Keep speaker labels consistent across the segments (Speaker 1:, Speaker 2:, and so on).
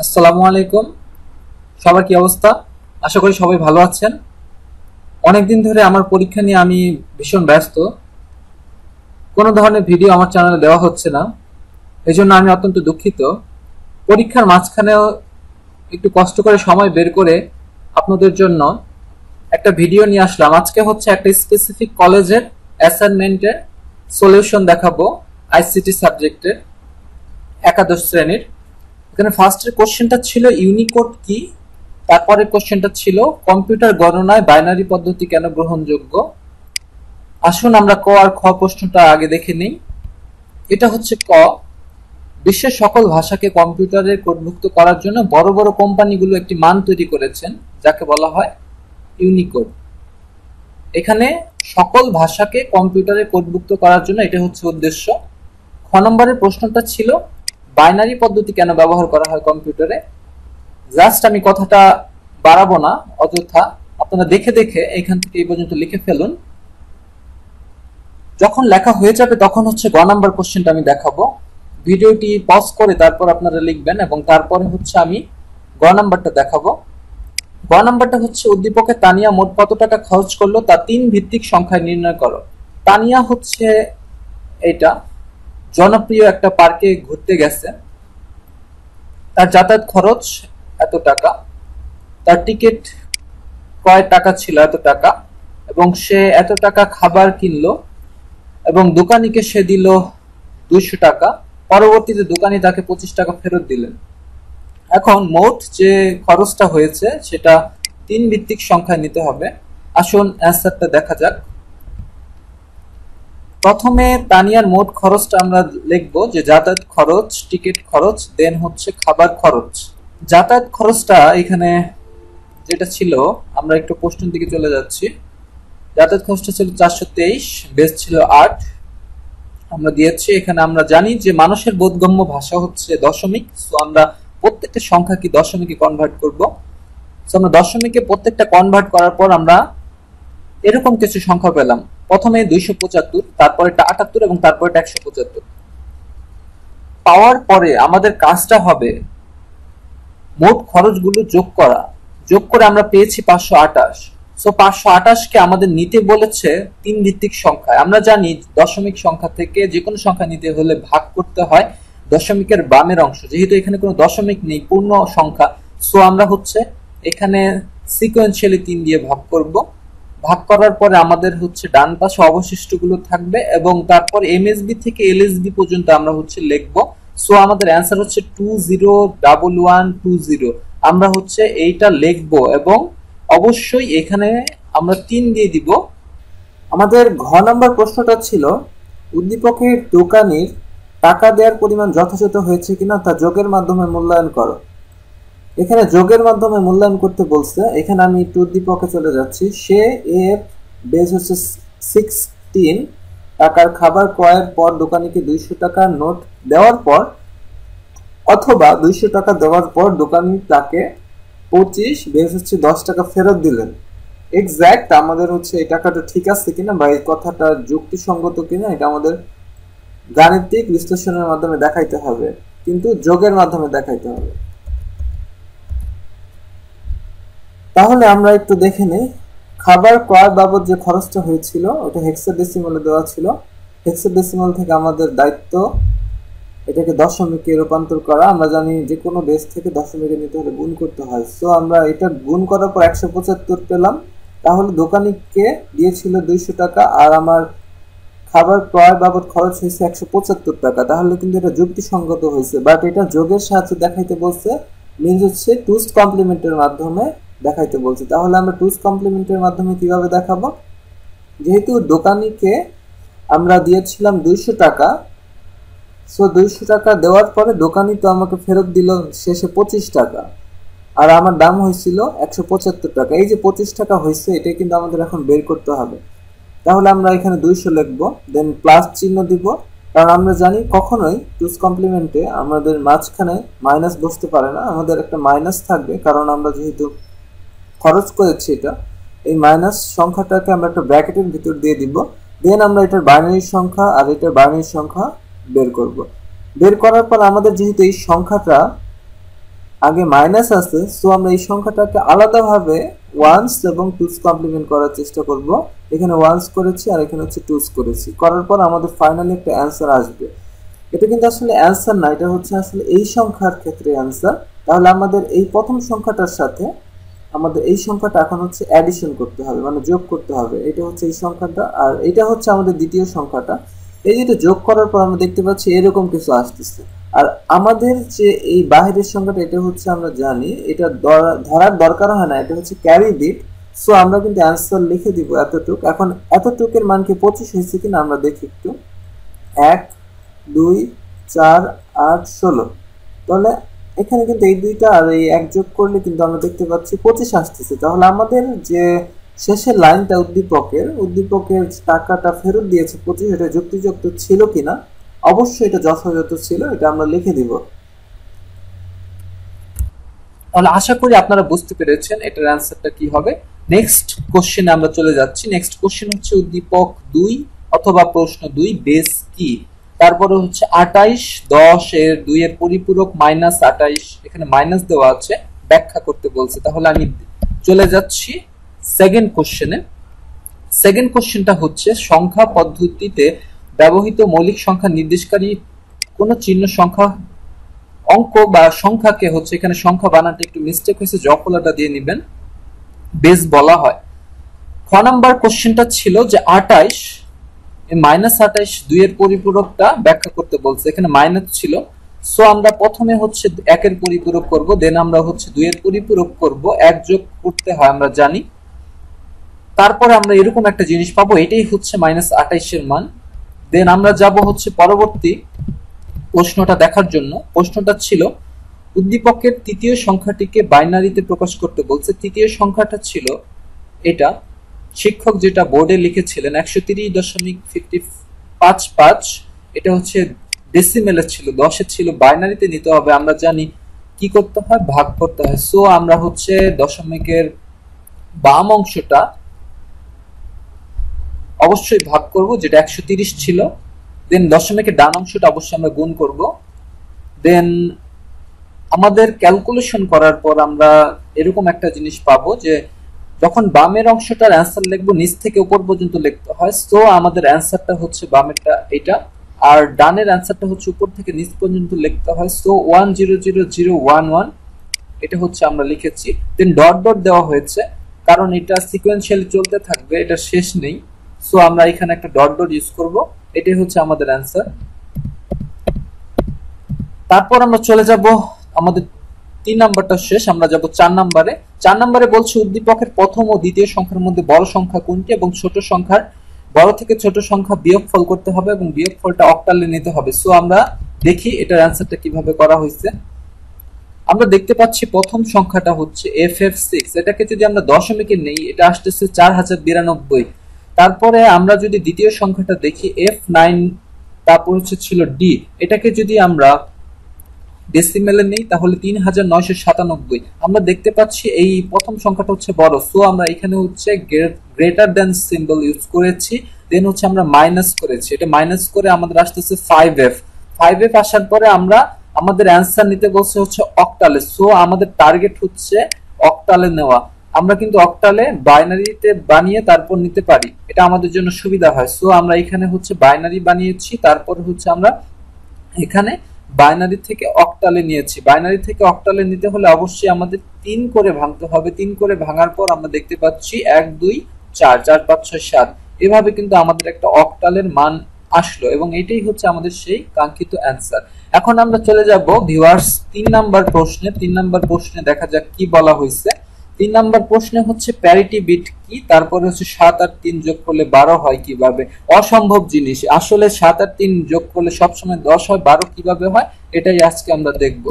Speaker 1: আসসালামু আলাইকুম। সবার কি অবস্থা? আশা করি সবাই ভালো আছেন। অনেকদিন ধরে আমার পরীক্ষা নিয়ে আমি ভীষণ ব্যস্ত। কোনো ধরনের ভিডিও আমার চ্যানেলে দেওয়া হচ্ছে না, এজন্য আমি অত্যন্ত দুঃখিত। পরীক্ষার মাঝখানেও একটু কষ্ট করে সময় বের করে আপনাদের জন্য একটা ভিডিও নিয়ে আসলাম। আজকে হচ্ছে একটা স্পেসিফিক কলেজের অ্যাসাইনমেন্টের সলিউশন দেখাবো, আইসিটি সাবজেক্টের একাদশ শ্রেণীর। এখানে ফার্স্টের কোশ্চেনটা ছিল ইউনিকোড কি, তারপরে কোশ্চেনটা ছিল কম্পিউটার গণনায় বাইনারি পদ্ধতি কেন গ্রহণযোগ্য। আসুন আমরা ক আর খ প্রশ্নটা আগে দেখে নিই। এটা হচ্ছে ক, বিশ্বের সকল ভাষাকে কম্পিউটারে কোডমুক্ত করার জন্য বড় বড় কোম্পানিগুলো একটি মান তৈরি করেছেন, যাকে বলা হয় ইউনিকোড। এখানে সকল ভাষাকে কম্পিউটারে কোডমুক্ত করার জন্য এটা হচ্ছে উদ্দেশ্য। খ নম্বরের প্রশ্নটা ছিল বাইনারি পদ্ধতি কেন ব্যবহার করা হয় কম্পিউটারে। জাস্ট আমি কথাটা বাড়াবো না অযথা, আপনারা দেখে দেখে এখান থেকে এই পর্যন্ত লিখে ফেলুন। যখন লেখা হয়ে যাবে তখন হচ্ছে গ নাম্বার কোশ্চেনটা আমি দেখাবো। ভিডিওটি পজ করে তারপর আপনারা লিখবেন এবং তারপরে হচ্ছে আমি গ নাম্বারটা দেখাবো। গ নাম্বারটা হচ্ছে উদ্দীপকে তানিয়া মোট কত টাকা খরচ করলো তা 3 ভিত্তিক সংখ্যায় নির্ণয় করো। তানিয়া হচ্ছে এটা জনপ্রিয় একটা পার্কে ঘুরতে গেছে, তার যাতায়াত খরচ এত টাকা, তার টিকিট ক্রয় টাকা ছিল এত টাকা, এবং সে এত টাকা খাবার কিনলো এবং দোকানিকে সে দিল 200 টাকা। পরবর্তীতে দোকানি তাকে 25 টাকা ফেরত দিলেন। এখন মোট যে খরচটা হয়েছে সেটা 3 ভিত্তিক সংখ্যায় নিতে হবে। আসুন অ্যান্সারটা দেখা যাক। প্রথমে তানিয়ার মোট খরচটা আমরা লিখবো যে যাতায়াত খরচ, টিকিট খরচ, দেন হচ্ছে খাবার খরচ। যাতায়াত খরচটা এখানে যেটা ছিল, আমরা একটু প্রশ্নের দিকে চলে যাচ্ছি। যাতায়াত খরচটা ছিল 423, বেস ছিল 8, আমরা দিয়েছি। এখানে আমরা জানি যে মানুষের বোধগম্য ভাষা হচ্ছে দশমিক, সো আমরা প্রত্যেকটা সংখ্যা কি দশমিকে কনভার্ট করব। সো আমরা দশমিকে প্রত্যেকটা কনভার্ট করার পর আমরা এরকম কিছু সংখ্যা পেলাম। প্রথমে 275, তারপর এটা 78 এবং তারপর এটা 175। পাওয়ার পরে আমাদের কাজটা হবে মোট খরচগুলো যোগ করা। যোগ করে আমরা পেয়েছি 528। সো 528 কে আমাদের নিতে বলেছে 3 ভিত্তিক সংখ্যায়। আমরা জানি দশমিক সংখ্যা থেকে যে কোনো সংখ্যা নিতে হলে ভাগ করতে হয় দশমিকের বামের অংশ। যেহেতু এখানে কোনো দশমিক নেই, পূর্ণ সংখ্যা, সো আমরা হচ্ছে এখানে সিকোয়েন্সিয়ালি 3 দিয়ে ভাগ করব। ভাগ করার পরে আমাদের হচ্ছে ডান পাশে অবশিষ্টগুলো থাকবে এবং তারপর এমএসবি থেকে এলএসবি পর্যন্ত আমরা হচ্ছে লিখব। সো আমাদের অ্যান্সার হচ্ছে 201120। আমরা হচ্ছে এইটা লিখবো এবং অবশ্যই এখানে আমরা 3 দিয়ে দিব। আমাদের ঘ নাম্বার প্রশ্নটা ছিল উদ্দীপকের দোকানির টাকা দেওয়ার পরিমাণ যথাযথ হয়েছে কিনা তা যোগের মাধ্যমে মূল্যায়ন করো। এখানে যোগের মাধ্যমে মূল্যায়ন করতে বলছে। এখানে আমি একটু উদ্দীপকে চলে যাচ্ছি। সে এর বেস হচ্ছে 16 টাকার খাবার ক্রয়ের পর দোকানিকে 200 টাকার নোট দেওয়ার পর, অথবা 200 টাকা দেওয়ার পর দোকানি তাকে 25 বেস হচ্ছে 10 টাকা ফেরত দিলেন। এক্স্যাক্ট আমাদের হচ্ছে এই টাকাটা ঠিক আছে কিনা বা এই কথাটা যুক্তিসঙ্গত কিনা এটা আমাদের গাণিতিক বিশ্লেষণের মাধ্যমে দেখাইতে হবে, কিন্তু যোগের মাধ্যমে দেখাইতে হবে। তাহলে আমরা একটু দেখে নেই। খাবার ক্রয় বাবদ যে খরচটা হয়েছিল ওটা হেক্সাডেসিমালে দেওয়া ছিল। হেক্সাডেসিমাল থেকে আমাদের দায়িত্ব এটাকে দশমিকে রূপান্তর করা। আমরা জানি যে কোনো বেস থেকে দশমিকে নিতে হলে গুণ করতে হয়। সো আমরা এটা গুণ করার পর 175 পেলাম। তাহলে দোকানিকে দিয়েছিল 200 টাকা আর আমার খাবার ক্রয় বাবদ খরচ হয়েছে 175 টাকা। তাহলে কিন্তু এটা যুক্তিসঙ্গত হয়েছে, বাট এটা যোগের সাহায্যে দেখাইতে বলছে, মিনস হচ্ছে টুস কমপ্লিমেন্টের মাধ্যমে দেখাইতে বলছে। তাহলে আমরা টুস কমপ্লিমেন্টের মাধ্যমে কিভাবে দেখাবো? যেহেতু দোকানিকে আমরা দিয়েছিলাম 200 টাকা, সো 200 টাকা দেওয়ার পরে দোকানি তো আমাকে ফেরত দিল শেষে 25 টাকা, আর আমার দাম হয়েছিল 175 টাকা। এই যে 25 টাকা হয়েছে এটা কিন্তু আমাদের এখন বের করতে হবে। তাহলে আমরা এখানে 200 লিখবো, দেন প্লাস চিহ্ন দিব, কারণ আমরা জানি কখনোই টুস কমপ্লিমেন্টে আমাদের মাঝখানে মাইনাস বসতে পারে না, আমাদের একটা মাইনাস থাকবে, কারণ আমরা যেহেতু খরচ করেছি এটা। এই মাইনাস সংখ্যাটাকে আমরা একটা ব্র্যাকেটের ভিতর দিয়ে দিব। দেন আমরা এটার বাইনারি সংখ্যা আর এটার বাইনারি সংখ্যা বের করব। বের করার পর আমাদের যেহেতু এই সংখ্যাটা আগে মাইনাস আছে, সো আমরা এই সংখ্যাটাকে আলাদাভাবে ওয়ান্স এবং টুস কমপ্লিমেন্ট করার চেষ্টা করব। এখানে ওয়ান্স করেছি আর এখানে হচ্ছে টুস করেছি, করার পর আমাদের ফাইনালি একটা অ্যান্সার আসবে। এটা কিন্তু আসলে অ্যান্সার না, এটা হচ্ছে আসলে এই সংখ্যার ক্ষেত্রে অ্যান্সার। তাহলে আমাদের এই প্রথম সংখ্যাটার সাথে আমাদের এই সংখ্যাটা এখন হচ্ছে অ্যাডিশন করতে হবে, মানে যোগ করতে হবে। এটা হচ্ছে এই সংখ্যাটা, আর এটা হচ্ছে আমাদের দ্বিতীয় সংখ্যাটা। এই যেটা যোগ করার পর আমরা দেখতে পাচ্ছি এরকম কিছু আসতেছে। আর আমাদের যে এই বাহিরের সংখ্যাটা, এটা হচ্ছে আমরা জানি এটা ধরার দরকার হয় না, এটা হচ্ছে ক্যারি বিট। সো আমরা কিন্তু অ্যান্সার লিখে দিব এতটুক। এখন এতটুকের মান কি 25 হয়েছে কিনা আমরা দেখি একটু। 1 2 4 8 16। তাহলে এখানে কিন্তু এই দুইটা আর এই এক যোগ করলে কিন্তু আমরা দেখতে পাচ্ছি 25 আসতেছে। তাহলে আমাদের যে শেষের লাইনটা উদ্দীপকের টাকাটা ফেরত দিয়েছে 25, এটা যুক্তিযুক্ত ছিল কিনা? অবশ্যই এটা যথাযথ ছিল, এটা আমরা লিখে দিব। তাহলে আশা করি আপনারা বুঝতে পেরেছেন এটার অ্যান্সারটা কি হবে। নেক্সট কোশ্চেনে আমরা চলে যাচ্ছি। নেক্সট কোশ্চেন হচ্ছে উদ্দীপক 2 অথবা প্রশ্ন 2 বেস কি। তারপরে হচ্ছে 28 10 এর 2 এর পরিপূরক মাইনাস 28, এখানে মাইনাস দেওয়া আছে, ব্যাখ্যা করতে বলছে। তাহলে আমি চলে যাচ্ছি সেকেন্ড কোশ্চেনে। সেকেন্ড কোশ্চেনটা হচ্ছে সংখ্যা পদ্ধতিতে ব্যবহৃত মৌলিক সংখ্যা নির্দেশকারী কোন চিহ্ন সংখ্যা অঙ্ক বা সংখ্যাকে হচ্ছে, এখানে সংখ্যা বানানটা একটু মিস্টেক হয়েছে, জফলাটা দিয়ে নেবেন, বেস বলা হয়। খ নাম্বার কোশ্চেনটা ছিল যে 28 মাইনাস 28 2 এর পরিপূরকটা ব্যাখ্যা করতে বলছে। এখানে মাইনাস ছিল, সো আমরা প্রথমে হচ্ছে 1 এর পরিপূরক করব, দেন আমরা হচ্ছে 2 এর পরিপূরক করব, 1 যোগ করতে হয় আমরা জানি। তারপরে আমরা এরকম একটা জিনিস পাবো, এটাই হচ্ছে মাইনাস 28 এর মান। দেন আমরা যাব হচ্ছে পরবর্তী প্রশ্নটা দেখার জন্য। প্রশ্নটা ছিল উদ্দীপকের তৃতীয় সংখ্যাটিকে বাইনারিতে প্রকাশ করতে বলছে। তৃতীয় সংখ্যাটা ছিল এটা, শিক্ষক যেটা বোর্ডে লিখেছিলেন 130.55, এটা হচ্ছে ডেসিমেলের ছিল, 10 ছিল, বাইনারিতে নিতে হবে। আমরা জানি কি করতে হয়, ভাগ করতে হয়। সো আমরা হচ্ছে দশমিকের বাম অংশটা অবশ্যই ভাগ করব, যেটা 130 ছিল। দেন দশমিকের ডান অংশটা অবশ্যই আমরা গুণ করব। দেন আমাদের ক্যালকুলেশন করার পর আমরা এরকম একটা জিনিস পাবো যে যখন বামের অংশটার অ্যান্সার লিখবো নিচ থেকে উপর পর্যন্ত লিখতে হয়। সো আমাদের অ্যান্সারটা হচ্ছে বামেরটা এটা, আর ডানের অ্যান্সারটা হচ্ছে উপর থেকে নিচ পর্যন্ত লিখতে হয়। সো 1000011 এটা হচ্ছে আমরা লিখেছি। দেন ডট ডট দেওয়া হয়েছে, কারণ এটা সিকোয়েন্সিয়ালি চলতে থাকবে, এটা শেষ নেই। সো আমরা এখানে একটা ডট ডট ইউজ করব। এটাই হচ্ছে আমাদের অ্যান্সার। তারপর আমরা চলে যাব, আমাদের 3 নাম্বারটা শেষ, আমরা যাব 4 নাম্বারে। 4 নাম্বারে বলছে উদ্দীপকের প্রথম ও দ্বিতীয় সংখ্যার মধ্যে বড় সংখ্যা কোনটি এবং ছোট সংখ্যার বড় থেকে ছোট সংখ্যা বিয়োগফল করতে হবে এবং বিয়োগফলটা অক্টালে নিতে হবে। সো আমরা দেখি এটার অ্যান্সারটা কিভাবে করা হয়েছে। আমরা দেখতে পাচ্ছি প্রথম সংখ্যাটা হচ্ছে FF6, এটাকে যদি আমরা দশমিকে নেই এটা আসতেছে 4092। তারপরে আমরা যদি দ্বিতীয় সংখ্যাটা দেখি F9, তারপর হচ্ছে ছিল D, এটাকে যদি আমরা ডেসিমেলে নেই তাহলে 3997। আমরা দেখতে পাচ্ছি এই প্রথম সংখ্যাটা হচ্ছে বড়, সো আমরা এখানে হচ্ছে গ্রেটার দ্যান সিম্বল ইউজ করেছি। দেন হচ্ছে আমরা মাইনাস করেছি, এটা মাইনাস করে আমাদের আসতেছে 5F। 5F আসার পরে আমরা আমাদের অ্যান্সার নিতে বলছে হচ্ছে অক্টালে। সো আমাদের টার্গেট হচ্ছে অক্টালে নেওয়া। আমরা কিন্তু অক্টালে বাইনারিতে বানিয়ে তারপর নিতে পারি, এটা আমাদের জন্য সুবিধা হয়। সো আমরা এখানে হচ্ছে বাইনারি বানিয়েছি, তারপর হচ্ছে আমরা এখানে বাইনারি থেকে অক্টালে নিয়েছি। বাইনারি থেকে অক্টালে নিতে হলে অবশ্যই আমাদের 3 করে ভাঙতে হবে। 3 করে ভাঙার পর আমরা দেখতে পাচ্ছি 1 2 4 4 5 6 7, এভাবে কিন্তু আমাদের একটা অক্টালের মান আসলো এবং এটাই হচ্ছে আমাদের সেই কাঙ্ক্ষিত অ্যান্সার। এখন আমরা চলে যাব ভিউয়ার্স 3 নাম্বার প্রশ্নে। 3 নাম্বার প্রশ্নে দেখা যাক কি বলা হয়েছে। 3 নাম্বার প্রশ্নে হচ্ছে প্যারিটি বিট কি, তারপরে হচ্ছে 7 আর 3 যোগ করলে 12 হয় কিভাবে। অসম্ভব জিনিস, আসলে 7 আর 3 যোগ করলে সবসময় 10 হয়, 12 কিভাবে হয় এটাই আজকে আমরা দেখব।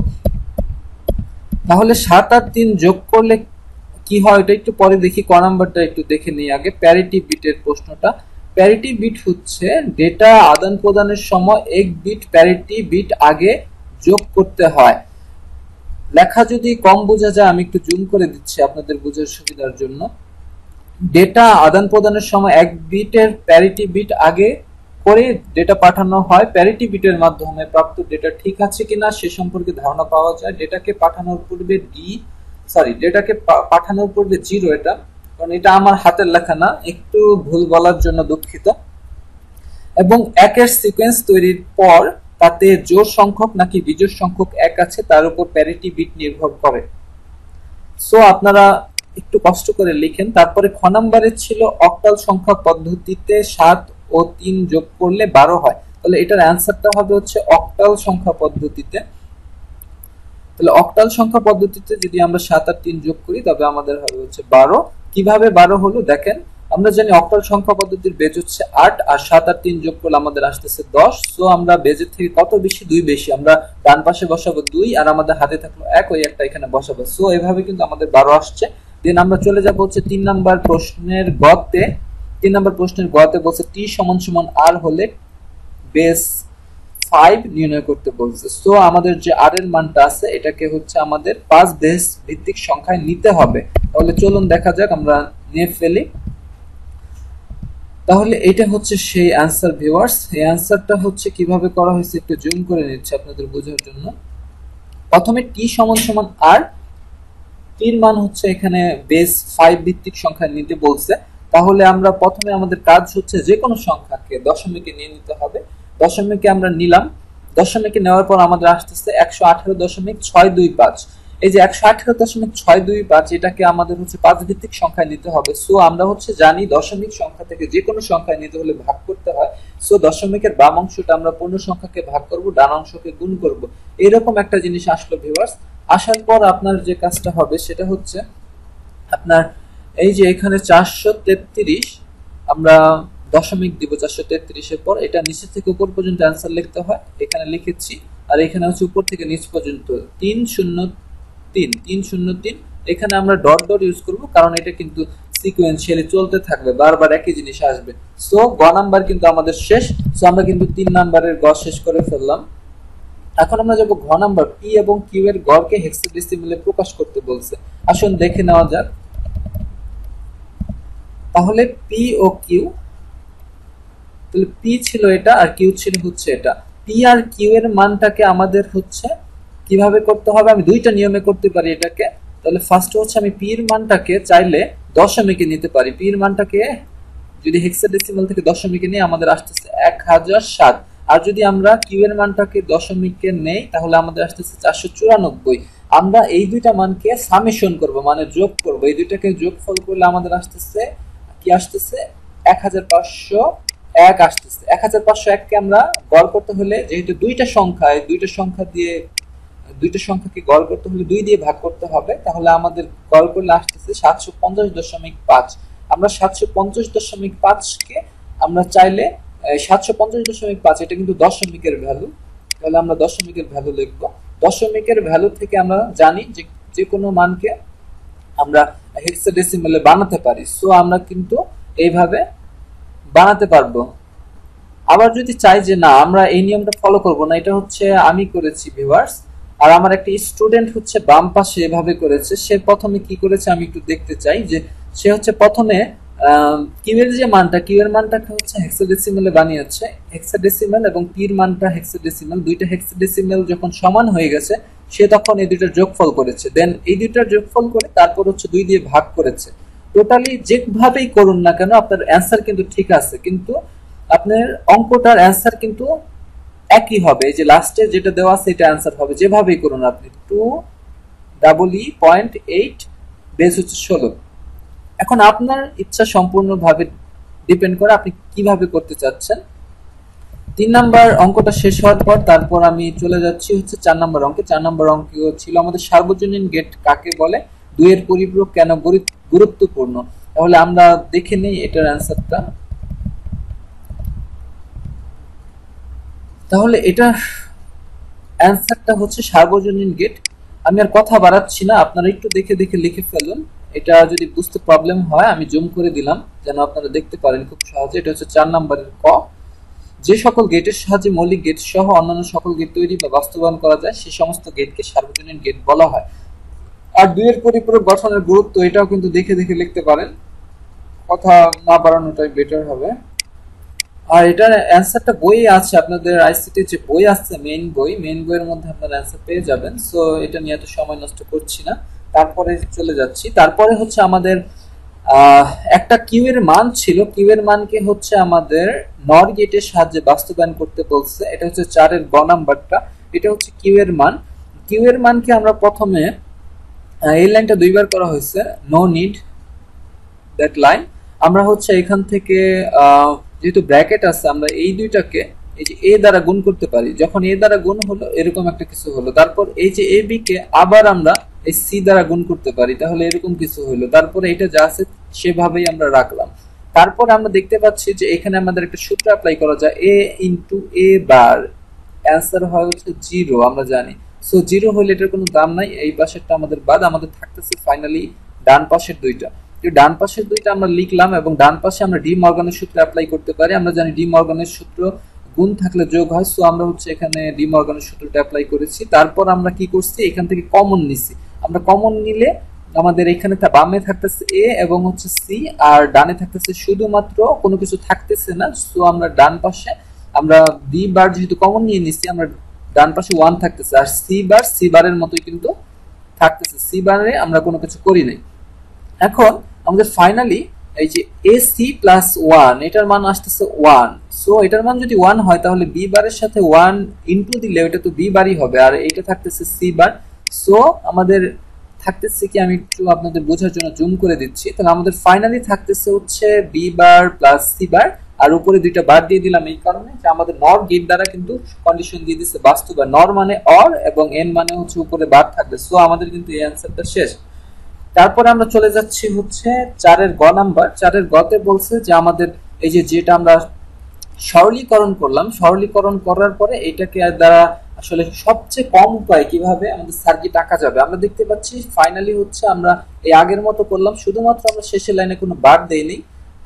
Speaker 1: তাহলে 7 আর 3 যোগ করলে কি হয় এটা একটু পরে দেখি, ক নাম্বারটা একটু দেখে নিই আগে। প্যারিটি বিটের প্রশ্নটা, প্যারিটি বিট হচ্ছে ডেটা আদান প্রদানের সময় এক বিট প্যারিটি বিট আগে যোগ করতে হয়। লেখা যদি কম বোঝা যায় আমি একটু জুম করে দিচ্ছি আপনাদের বোঝার সুবিধার জন্য। ডেটা আদান প্রদানের সময় এক বিটের প্যারিটি বিট আগে
Speaker 2: পরে ডেটা পাঠানো হয় প্যারিটি বিটের মাধ্যমে। প্রাপ্ত ডেটা ঠিক আছে কিনা সে সম্পর্কে ধারণা পাওয়া যায়। ডেটাকে পাঠানোর পূর্বে ডেটাকে পাঠানোর পূর্বে 0, এটা কারণ এটা আমার হাতের লেখা না, একটু ভুল বলার জন্য দুঃখিত। এবং 1-এর সিকোয়েন্স তৈরির পর তাতে জোড় সংখ্যক নাকি বিজোড় সংখ্যক 1 আছে তার উপর প্যারিটি বিট নির্ভর করে। সো আপনারা একটু কষ্ট করে লিখেন। তারপরে খ নাম্বারে ছিল অক্টাল সংখ্যা পদ্ধতিতে 7 ও 3 যোগ করলে 12 হয়। তাহলে এটার অ্যান্সারটা হবে হচ্ছে অক্টাল সংখ্যা পদ্ধতিতে। তাহলে অক্টাল সংখ্যা পদ্ধতিতে যদি আমরা 7 আর 3 যোগ করি তবে আমাদের হবে হচ্ছে 12। কিভাবে 12 হলো দেখেন, আমরা জানি অক্টাল সংখ্যা পদ্ধতির বেজ হচ্ছে 8, আর 7 আর 3 যোগ করলে আমাদের আসতেছে 10। সো আমরা বেজের থেকে কত বেশি? 2 বেশি। আমরা ডান পাশে বসাবো 2 আর আমাদের হাতে থাকলো 1, ওই একটা এখানে বসাবো। সো এভাবে কিন্তু আমাদের 12 আসছে। দেন আমরা চলে যাব হচ্ছে 3 নাম্বার প্রশ্নের গতে। 3 নাম্বার প্রশ্নের গতে বলছে t = r হলে বেস 5 নির্ণয় করতে বলছে। সো আমাদের যে r এর মানটা আছে এটাকে হচ্ছে আমাদের 5 বেস ভিত্তিক সংখ্যায় নিতে হবে। তাহলে চলুন দেখা যাক, আমরা নিয়ে ফেলি। তাহলে এটা হচ্ছে সেই অ্যান্সার ভিউয়ার্স। এই অ্যান্সারটা হচ্ছে কিভাবে করা হয়েছে একটু জুম করে নিচ্ছি আপনাদের বোঝার জন্য। প্রথমে t = r, এর মান হচ্ছে এখানে বেস 5 ভিত্তিক সংখ্যা নিতে বলছে। তাহলে আমরা প্রথমে আমাদের কাজ হচ্ছে যে কোনো সংখ্যাকে দশমিকে নিয়ে নিতে হবে। দশমিকে আমরা নিলাম, দশমিকে নেওয়ার পর আমাদের আসতেছে 118.625। এই যে 118.625 এটাকে আমাদের হচ্ছে 5 ভিত্তিক সংখ্যায় নিতে হবে। সো আমরা হচ্ছে জানি দশমিক সংখ্যা থেকে যে কোনো সংখ্যায় নিতে হলে ভাগ করতে হয়। সো দশমিকের বাম অংশটা আমরা পূর্ণ সংখ্যাকে ভাগ করব, ডান অংশকে গুণ করব। এরকম একটা জিনিস আসলো ভিউয়ার্স। আসার পর আপনার যে কাজটা হবে সেটা হচ্ছে আপনার এই যে এখানে 433 আমরা দশমিক দিব 433 এর পর, এটা নিচে থেকে উপর পর্যন্ত অ্যান্সার লিখতে হয়। এখানে লিখেছি, আর এখানে হচ্ছে উপর থেকে নিচ পর্যন্ত 303। এখানে আমরা ডট ডট ইউজ করব কারণ এটা কিন্তু সিকোয়েন্সিয়ালি চলতে থাকবে, বারবার একই জিনিস আসবে। সো গ নাম্বার কিন্তু আমাদের শেষ। সো আমরা কিন্তু 3 নাম্বারের গ শেষ করে ফেললাম। এখন আমরা যাব ঘ নাম্বার। পি এবং কিউ এর গড়কে হেক্সাডেসিমেলে প্রকাশ করতে বলছে। আসুন দেখে নেওয়া যাক। তাহলে পি ও কিউ, তাহলে পি ছিল এটা আর কিউ ছিল হচ্ছে এটা। পি আর কিউ এর মানটাকে আমাদের হচ্ছে কিভাবে করতে হবে, আমি দুইটা নিয়মে করতে পারি এটাকে। তাহলে ফার্স্ট হচ্ছে আমি পি এর মানটাকে চাইলে দশমিকে নিতে পারি। পি এর মানটাকে যদি হেক্সাডেসিমাল থেকে দশমিকে নিয়ে আমাদের আসতেছে 1007। আর যদি আমরা কিউ এর মানটাকে দশমিকে নেই তাহলে আমাদের আসতেছে 494। আমরা এই দুইটা মানকে সামেশন করব, মানে যোগ করব। এই দুইটাকে যোগফল করলে আমাদের আসতেছে কি আসতেছে 1501 আসতেছে। 1501 কে আমরা গড় করতে হলে যেহেতু দুইটা সংখ্যা, এই দুইটা সংখ্যাকে গড় করতে হলে 2 দিয়ে ভাগ করতে হবে। তাহলে আমাদের গড় করলে আসতেছে 750.5। আমরা 750.5 কে আমরা চাইলে 750.5 এটা কিন্তু দশমিকের ভ্যালু, তাহলে আমরা দশমিকের ভ্যালু লিখব। দশমিকের ভ্যালু থেকে আমরা জানি যে যে কোনো মানকে আমরা হেক্সাডেসিমেলে বানাতে পারি। সো আমরা কিন্তু এইভাবে বানাতে পারবো। আবার যদি চাই যে না আমরা এই নিয়মটা ফলো করব না, এটা হচ্ছে আমি করেছি ভিউয়ার্স, আর আমার একটা স্টুডেন্ট হচ্ছে বাম পাশে এভাবে করেছে। সে প্রথমে কি করেছে আমি একটু দেখতে চাই। যে সে হচ্ছে প্রথমে কিউ এর যে মানটা, কিউ এর মানটাকে হচ্ছে হেক্সাডেসিমেলে বানিয়েছে। হেক্সাডেসিমেল এবং পি এর মানটা হেক্সাডেসিমেল, দুইটা হেক্সাডেসিমেল যখন সমান হয়ে গেছে সে তখন এই দুইটার যোগফল করেছে। দেন এই দুইটার যোগফল করে তারপর হচ্ছে 2 দিয়ে ভাগ করেছে। টোটালি যেভাবেই করুন না কেন আপনার অ্যান্সার কিন্তু ঠিক আছে, কিন্তু আপনার অঙ্কটার অ্যান্সার কিন্তু একই হবে। এই যে লাস্টে যেটা দেওয়া আছে এটা অ্যান্সার হবে যেভাবেই করুন আপনি। 2.8 বেস হচ্ছে 16। এখন আপনার ইচ্ছা সম্পূর্ণভাবে ডিপেন্ড করে আপনি কিভাবে করতে চাচ্ছেন। 3 নাম্বার অঙ্কটা শেষ হওয়ার পর তারপর আমি চলে যাচ্ছি হচ্ছে 4 নাম্বার অঙ্কে। 4 নাম্বার অঙ্ক ছিল আমাদের সার্বজনীন গেট কাকে বলে, 2 এর পরিপূরক কেন গুরুত্বপূর্ণ। তাহলে আমরা দেখে নেই এটার অ্যান্সারটা। তাহলে এটার অ্যান্সারটা হচ্ছে সার্বজনীন গেট। আমি আর কথা বাড়াচ্ছি না, আপনারা একটু দেখে দেখে লিখে ফেলুন। এটা যদি বুঝতে প্রবলেম হয় আমি জুম করে দিলাম যেন আপনারা দেখতে পারেন খুব সহজে। এটা হচ্ছে 4 নাম্বারের ক। যে সকল গেটের সাহায্যে মৌলিক গেট সহ অন্যান্য সকল গেট তৈরি বা বাস্তবায়ন করা যায় সেই সমস্ত গেটকে সার্বজনীন গেট বলা হয়। আর 2 এর পরিপূরক গঠনের গুরুত্ব এটাও কিন্তু দেখে দেখে লিখতে পারেন, কথা না বাড়ানোটাই বেটার হবে। আর এটার অ্যান্সারটা বই আছে, আপনাদের আইসিটি যে বই আছে মেইন বইয়ের মধ্যে আপনারা অ্যান্সার পেয়ে যাবেন। সো এটা নিয়ে এত সময় নষ্ট করছি না, তারপরে চলে যাচ্ছি। তারপরে হচ্ছে আমাদের একটা কিউ এর মান ছিল, কিউ এর মানকে হচ্ছে আমাদের নর গেটের সাহায্যে বাস্তবায়ন করতে বলছে। এটা হচ্ছে 4 এর গ নাম্বারটা, এটা হচ্ছে কিউ এর মান। কিউ এর মানকে আমরা প্রথমে এই লাইনটা দুইবার করা হয়েছে, নো নিড দ্যাট লাইন। আমরা হচ্ছে এখান থেকে যেহেতু ব্র্যাকেট আছে, আমরা এই দুইটাকে এই যে এ দ্বারা গুণ করতে পারি। যখন এ দ্বারা গুণ হলো এরকম একটা কিছু হলো, তারপর এই যে এ বি কে আবার আমরা এই সি দ্বারা গুণ করতে পারি, তাহলে এরকম কিছু হলো। তারপরে এটা যা আছে সেভাবেই আমরা রাখলাম। তারপর আমরা দেখতে পাচ্ছি যে এখানে আমাদের একটা সূত্র অ্যাপ্লাই করা যায়, এ ইন্টু এ বার, অ্যান্সার হয় হচ্ছে 0 আমরা জানি। সো 0 হলে এটার কোনো দাম নাই, এই পাশেরটা আমাদের বাদ, আমাদের থাকতেছে ফাইনালি ডান পাশের দুইটা। ডান পাশের দুইটা আমরা লিখলাম এবং ডান পাশে আমরা ডি মর্গানের সূত্র অ্যাপ্লাই করতে পারি। আমরা জানি ডি মর্গানের সূত্র গুণ থাকলে যোগ হয়, সো আমরা হচ্ছে এখানে ডি মর্গানের সূত্রটা অ্যাপ্লাই করেছি। তারপর আমরা কি করছি, এখান থেকে কমন নিছি। আমরা কমন নিলে আমাদের এখানে বামে থাকতেছে এ এবং হচ্ছে সি, আর ডানে থাকতেছে শুধুমাত্র কোনো কিছু থাকতেছে না। সো আমরা ডান পাশে আমরা বি বার যেহেতু কমন নিয়ে নিছি, আমরা ডান পাশে 1 থাকতেছে, আর সি বারের মতোই কিন্তু থাকতেছে। সি বারে আমরা কোনো কিছু করি নাই। এখন আমাদের ফাইনালি এই যে এসি প্লাস 1 এটার মান আসতেছে 1। সো এটার মান যদি 1 হয় তাহলে বি বারের সাথে 1 ইনটু দিলে ওটা তো বি বারই হবে, আর এইটা থাকতেছে সি বার। সো আমাদের থাকতেছে কি, আমি একটু আপনাদের বোঝার জন্য জুম করে দিচ্ছি। তাহলে আমাদের ফাইনালি থাকতেছে হচ্ছে B bar plus C bar, আর উপরে দুইটা বার দিয়ে দিলাম এই কারণে যে আমাদের নর গেট দ্বারা কিন্তু কন্ডিশন দিয়ে দিচ্ছে বাস্তব। নর মানে অর এবং এন মানে হচ্ছে উপরে বার থাকবে। সো আমাদের কিন্তু এই অ্যান্সারটা শেষ। তারপরে আমরা চলে যাচ্ছি হচ্ছে 4 এর গ নাম্বার। 4 এর গতে বলছে যে আমাদের এই যে যেটা আমরা সরলীকরণ করলাম, সরলীকরণ করার পরে এটাকে দ্বারা আসলে সবচেয়ে কম উপায় কিভাবে আমাদের সার্কিট আঁকা যাবে। আমরা দেখতে পাচ্ছি ফাইনালি হচ্ছে আমরা এই আগের মতো করলাম, শুধুমাত্র আমরা শেষের লাইনে কোনো বার দেইনি।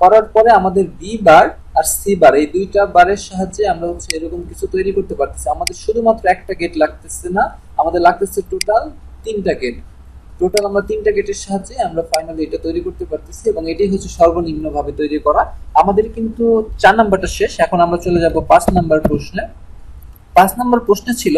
Speaker 2: করার পরে আমাদের বি বার আর সি বার এই দুইটা বারের সাহায্যে আমরা হচ্ছে এরকম কিছু তৈরি করতে পারতেছি। আমাদের শুধুমাত্র একটা গেট লাগতেছে না, আমাদের লাগতেছে টোটাল 3টা গেট। টোটাল আমরা 3টা গেটের সাহায্যে আমরা ফাইনালি এটা তৈরি করতে পারতেছি, এবং এটাই হচ্ছে সর্বনিম্ন ভাবে তৈরি করা। আমাদের কিন্তু 4 নাম্বারটা শেষ। এখন আমরা চলে যাব 5 নাম্বার প্রশ্নে। 5 নাম্বার প্রশ্নে ছিল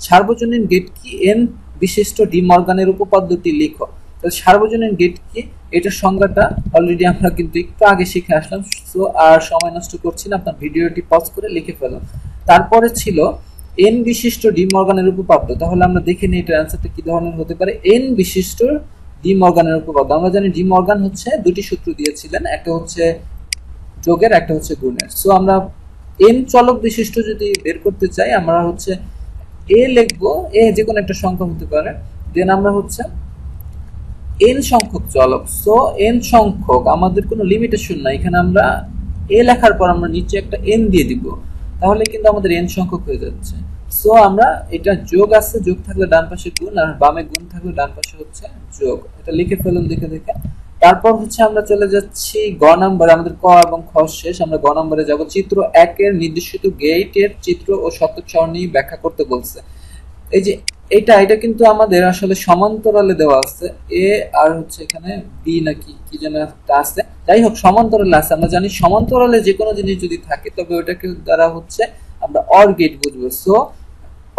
Speaker 2: সার্বজনীন গেট কি, এন বিশিষ্ট ডি মর্গানের উপপাদ্যটি লিখো। তাহলে সার্বজনীন গেট কি, এটার সংজ্ঞাটা অলরেডি আমরা কিন্তু একটু আগে শিখে আসলাম। সো আর সময় নষ্ট করছি না, আপনার ভিডিওটি পজ করে লিখে ফেলুন। তারপরে ছিল এন বিশিষ্ট ডি মর্গানের উপপাদ্য। তাহলে আমরা দেখে নিই এটার অ্যান্সারটা কি ধরনের হতে পারে। এন বিশিষ্ট ডি মর্গানের উপপাদ্য, আমরা জানি ডি মর্গান হচ্ছে দুটি সূত্র দিয়েছিলেন, একটা হচ্ছে যোগের, একটা হচ্ছে গুণের। সো আমরা এন চলক বিশিষ্ট যদি বের করতে চাই, আমরা হচ্ছে এ লিখবো, এ যে কোনো একটা সংখ্যা হতে পারে, দেন আমরা হচ্ছে এন সংখ্যক চলক। সো এন সংখ্যক, আমাদের কোনো লিমিটেশন নাই, এখানে আমরা এ লেখার পর আমরা নিচে একটা এন দিয়ে দিব, তাহলে কিন্তু আমাদের এন সংখ্যক হয়ে যাচ্ছে। সো আমরা এটা যোগ আছে, যোগ থাকলে ডান পাশে গুণ, আর বামে গুণ থাকলে ডান পাশে হচ্ছে যোগ। এটা লিখে ফেলুন দেখে দেখে। তারপর হচ্ছে আমরা চলে যাচ্ছি গ নাম্বারে, আমাদের ক এবং খ শেষ। আমরা গ নাম্বারে যাব। চিত্র 1 এর নির্দেশিত গেটের চিত্র ও শতক সারণী ব্যাখ্যা করতে বলছে। এই যে এটা কিন্তু আমাদের আসলে সমান্তরালে দেওয়া আছে, এ আর হচ্ছে এখানে বি নাকি কি যেন একটা আছে, যাই হোক সমান্তরালে আছে। আমরা জানি সমান্তরালে যে কোনো জিনিস যদি থাকে তবে ওটাকে দ্বারা হচ্ছে আমরা অর গেট বুঝবো। সো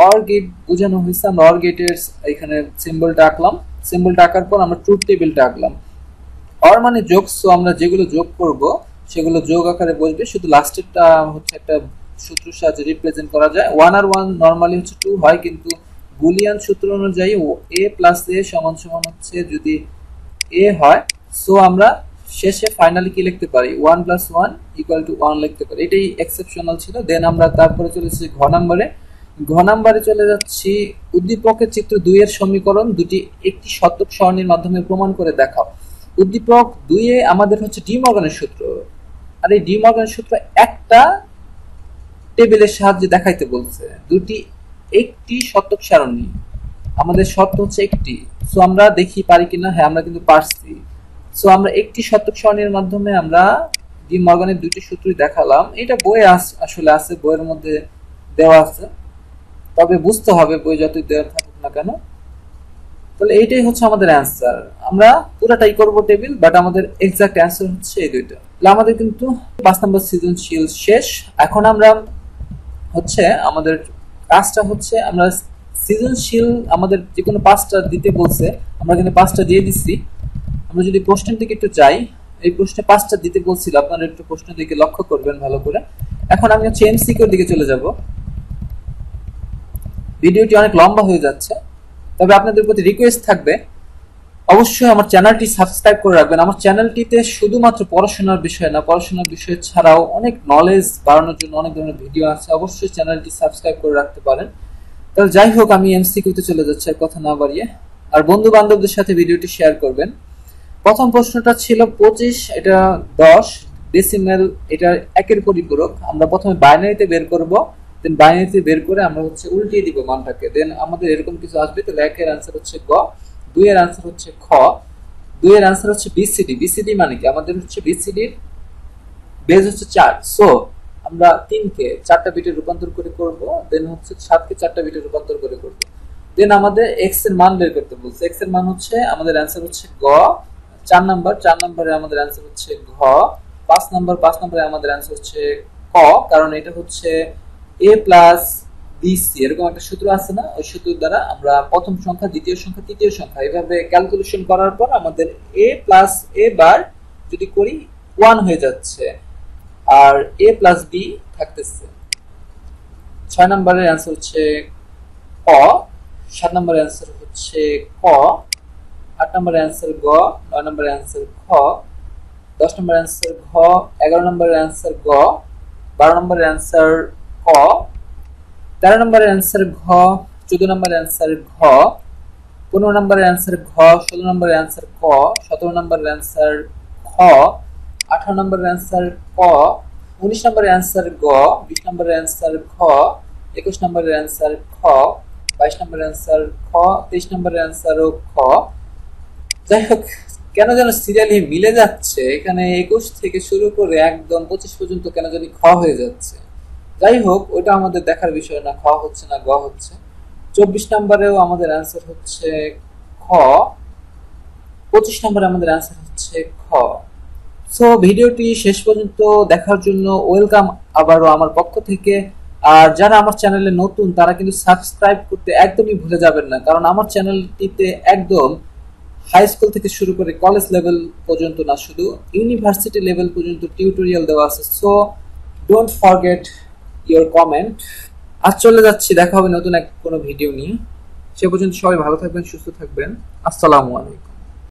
Speaker 2: অর গেট বোঝানো হয়েছে, আমরা অর গেটের এখানে সিম্বলটা আঁকলাম, সিম্বলটা আঁকার পর আমরা ট্রুথ টেবিলটা আঁকলাম। অর মানে যোগ, সো আমরা যেগুলো যোগ করব সেগুলো যোগ আকারে বসবে, শুধু লাস্টেরটা হচ্ছে একটা সূত্রের সাহায্যে রিপ্রেজেন্ট করা যায়। 1 আর 1 নরমালি হচ্ছে 2 হয়, কিন্তু বুলিয়ান সূত্র অনুযায়ী a প্লাস a সমান সমান হচ্ছে যদি a হয়, সো আমরা শেষে ফাইনালি কি লিখতে পারি, 1 প্লাস 1 ইকুয়াল টু 1 লিখতে পারি। এটাই এক্সেপশনাল ছিল। দেন আমরা তারপরে চলে এসেছি ঘ নাম্বারে। ঘ নাম্বারে চলে যাচ্ছি, উদ্দীপকের চিত্র 2 এর সমীকরণ দুটি একটি শতক সারণীর মাধ্যমে প্রমাণ করে দেখাও। উদ্দীপক 2 এ আমাদের হচ্ছে ডি মর্গানের সূত্র, আর এই ডি মর্গানের সূত্র একটা টেবিলের সাহায্যে দেখাইতে বলছে। একটি শতক সারণী, আমাদের শর্ত হচ্ছে একটি। সো আমরা দেখি পারি কিনা, হ্যাঁ আমরা কিন্তু পারছি। সো আমরা একটি শতক সারণীর মাধ্যমে আমরা ডি মর্গানের দুটি সূত্রই দেখালাম। এটা বইয়ে আসলে আছে, বইয়ের মধ্যে দেওয়া আছে, তবে বুঝতে হবে বই যতই দেওয়া থাকুক না কেন। তাহলে এইটাই হচ্ছে আমাদের অ্যান্সার। আমরা পুরাটাই করব টেবিল, বাট আমাদের এক্সাক্ট অ্যান্সার হচ্ছে এই দুইটা। তাহলে আমাদের কিন্তু 5 নম্বর সৃজনশীল শেষ। এখন আমরা হচ্ছে আমাদের কাজটা হচ্ছে আমরা সৃজনশীল আমাদের যে কোনো 5টা দিতে বলছে, আমরা কিন্তু 5টা দিয়ে দিচ্ছি। আমরা যদি প্রশ্নের দিকে একটু যাই, এই প্রশ্নে 5টা দিতে বলছিল, আপনারা একটু প্রশ্নের দিকে লক্ষ্য করবেন ভালো করে। এখন আমি হচ্ছে এমসিকিউর দিকে চলে যাব। ভিডিওটি অনেক লম্বা হয়ে যাচ্ছে, তবে আপনাদের প্রতি রিকোয়েস্ট থাকবে অবশ্যই আমার চ্যানেলটি সাবস্ক্রাইব করে রাখবেন। আমার চ্যানেলটিতে শুধুমাত্র পড়াশোনার বিষয় না, পড়াশোনার বিষয় ছাড়াও অনেক নলেজ বাড়ানোর জন্য অনেক ধরনের ভিডিও আছে, অবশ্যই চ্যানেলটি সাবস্ক্রাইব করে রাখতে পারেন। তাহলে যাই হোক, আমি এমসিকিউতে চলে যাচ্ছি আর কথা না বাড়িয়ে। আর বন্ধু বান্ধবদের সাথে ভিডিওটি শেয়ার করবেন। প্রথম প্রশ্নটা ছিল 25, এটা 10 ডেসিমেল, এটা একের পরিপূরক। আমরা প্রথমে বাইনারিতে বের করব, দেন বাইনারিতে বের করে আমরা হচ্ছে উল্টিয়ে দিব মানটাকে, দেন আমাদের এরকম কিছু আসবে। তাহলে একের আনসার হচ্ছে গ, 2 এর আনসার হচ্ছে খ, 2 এর আনসার হচ্ছে বিসিডি। বিসিডি মানে কি? আমাদের হচ্ছে বিসিডির বেজ হচ্ছে 4। সো আমরা 3 কে 4টা বিটে রূপান্তর করে করব, দেন হচ্ছে 7 কে 4টা বিটে রূপান্তর করে করব। দেন আমাদের এক্স এর মান বের করতে বলছে। এক্স এর মান হচ্ছে আমাদের অ্যান্সার হচ্ছে গ, 4 নাম্বার, 4 নম্বরে আমাদের অ্যান্সার হচ্ছে ঘ, 5 নাম্বার, 5 নম্বরে আমাদের অ্যান্সার হচ্ছে ক, কারণ এটা হচ্ছে a প্লাস বিসি, এরকম একটা সূত্র আছে না, ওই সূত্র দ্বারা আমরা প্রথম সংখ্যা, দ্বিতীয় সংখ্যা, তৃতীয় সংখ্যা এভাবে ক্যালকুলেশন করার পর আমাদের a প্লাস a বার যদি করি 1 হয়ে যাচ্ছে, আর a প্লাস বি থাকতেছে। 6 নম্বরের অ্যান্সার হচ্ছে ক, 7 নম্বরের অ্যান্সার হচ্ছে ক, 8 নম্বরের অ্যান্সার গ, 9 নম্বরের অ্যান্সার খ, 10 নম্বরের অ্যান্সার ঘ, 11 নম্বরের অ্যান্সার গ, 12 নম্বরের অ্যান্সার ক, 13 নম্বরের অ্যান্সার ঘ, 14 নম্বরের অ্যান্সার ঘ, 15 নম্বরের অ্যান্সার ঘ, 16 নম্বরের অ্যান্সার ক, 17 নম্বরের অ্যান্সার খ, 18 নম্বরের অ্যান্সার ক, 19 নম্বরের অ্যান্সার গ, 20 নম্বরের অ্যান্সার ঘ, 21 নম্বরের অ্যান্সার খ, 22 নম্বরের অ্যান্সার খ, 23 নম্বরের অ্যান্সারও খ। যাই হোক, কেন যেন সিরিয়ালি মিলে যাচ্ছে, এখানে 21 থেকে শুরু করে একদম 25 পর্যন্ত কেন জানি খ হয়ে যাচ্ছে। যাই হোক, ওটা আমাদের দেখার বিষয় না, খ হচ্ছে না গ হচ্ছে। 24 নম্বরেও আমাদের অ্যান্সার হচ্ছে খ, 25 নম্বরে আমাদের অ্যান্সার হচ্ছে খ। সো ভিডিওটি শেষ পর্যন্ত দেখার জন্য ওয়েলকাম আবারও আমার পক্ষ থেকে। আর যারা আমার চ্যানেলে নতুন তারা কিন্তু সাবস্ক্রাইব করতে একদমই ভুলে যাবেন না, কারণ আমার চ্যানেলটিতে একদম হাই স্কুল থেকে শুরু করে কলেজ লেভেল পর্যন্ত না, শুধু ইউনিভার্সিটি লেভেল পর্যন্ত টিউটোরিয়াল দেওয়া আছে। So don't forget your comment. আজ চলে যাচ্ছি, দেখা হবে নতুন এক কোনো ভিডিও নিয়ে। সে পর্যন্ত সবাই ভালো থাকবেন, সুস্থ থাকবেন। আসসালামু আলাইকুম।